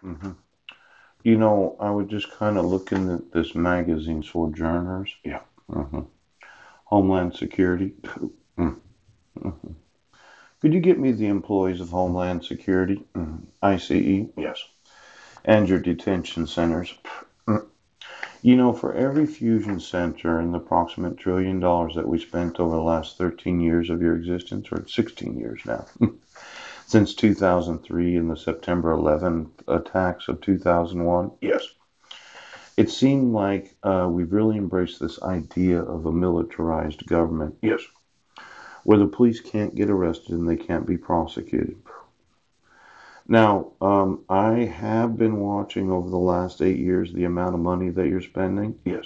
Hmm. You know, I was just kind of looking at this magazine, Sojourners. Yeah. Hmm. Homeland Security. Mm-hmm. Could you get me the employees of Homeland Security? ICE? Yes. And your detention centers? Mm. You know, for every fusion center and the approximate $1 trillion that we spent over the last 13 years of your existence, or 16 years now, since 2003 and the September 11th attacks of 2001, yes, it seemed like we've really embraced this idea of a militarized government. Yes. Where the police can't get arrested and they can't be prosecuted. Now, I have been watching over the last 8 years the amount of money that you're spending. Yes.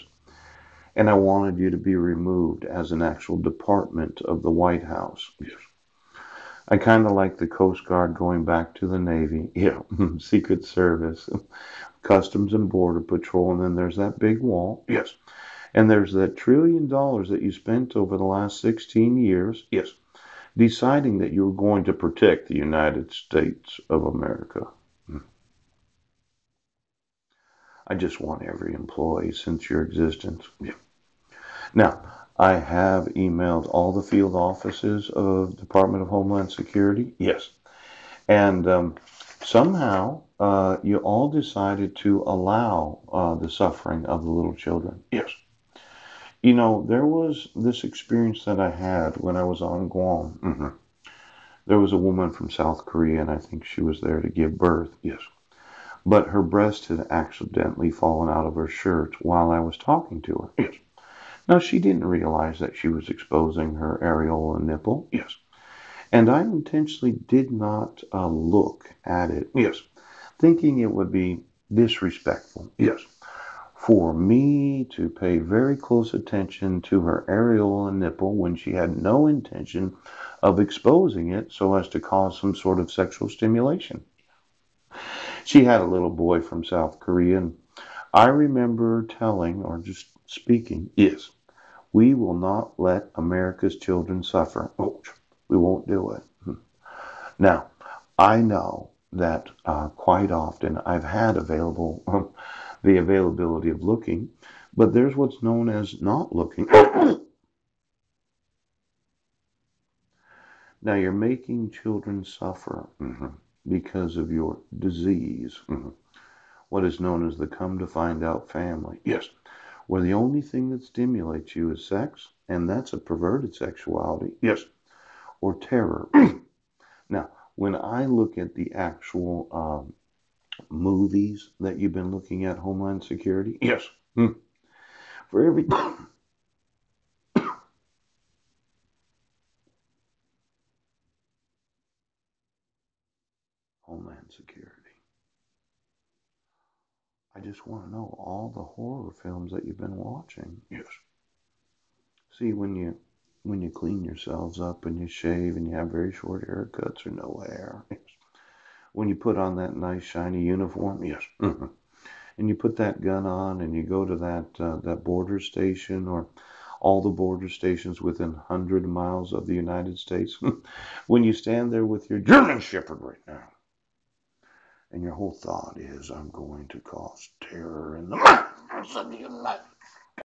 And I wanted you to be removed as an actual department of the White House. Yes. I kind of like the Coast Guard going back to the Navy. Yeah. Secret Service, Customs and Border Patrol, and then there's that big wall. Yes. And there's that $1 trillion that you spent over the last 16 years. Yes. Deciding that you were going to protect the United States of America. I just want every employee since your existence. Yeah. Now, I have emailed all the field offices of Department of Homeland Security. Yes. And somehow you all decided to allow the suffering of the little children. Yes. You know, there was this experience that I had when I was on Guam. There was a woman from South Korea, and I think she was there to give birth. Yes. But her breast had accidentally fallen out of her shirt while I was talking to her. Yes. Now, she didn't realize that she was exposing her areola nipple. Yes. And I intentionally did not look at it. Yes. Thinking it would be disrespectful. Yes. For me to pay very close attention to her areola nipple when she had no intention of exposing it so as to cause some sort of sexual stimulation. She had a little boy from South Korea, and I remember telling or just speaking, yes, we will not let America's children suffer. Oh, we won't do it. Now, I know that quite often I've had available the availability of looking, but there's what's known as not looking. Now, you're making children suffer because of your disease, what is known as the come to find out family. Yes, where the only thing that stimulates you is sex, and that's a perverted sexuality. Yes, or terror. Now, when I look at the actual movies that you've been looking at, Homeland Security, yes, for every Homeland Security, I just want to know all the horror films that you've been watching. Yes. See, when you clean yourselves up and you shave and you have very short haircuts or no hair, yes. When you put on that nice shiny uniform, yes. And you put that gun on and you go to that border station or all the border stations within 100 miles of the United States. When you stand there with your German Shepherd right now, and your whole thought is, I'm going to cause terror in the mountains of the United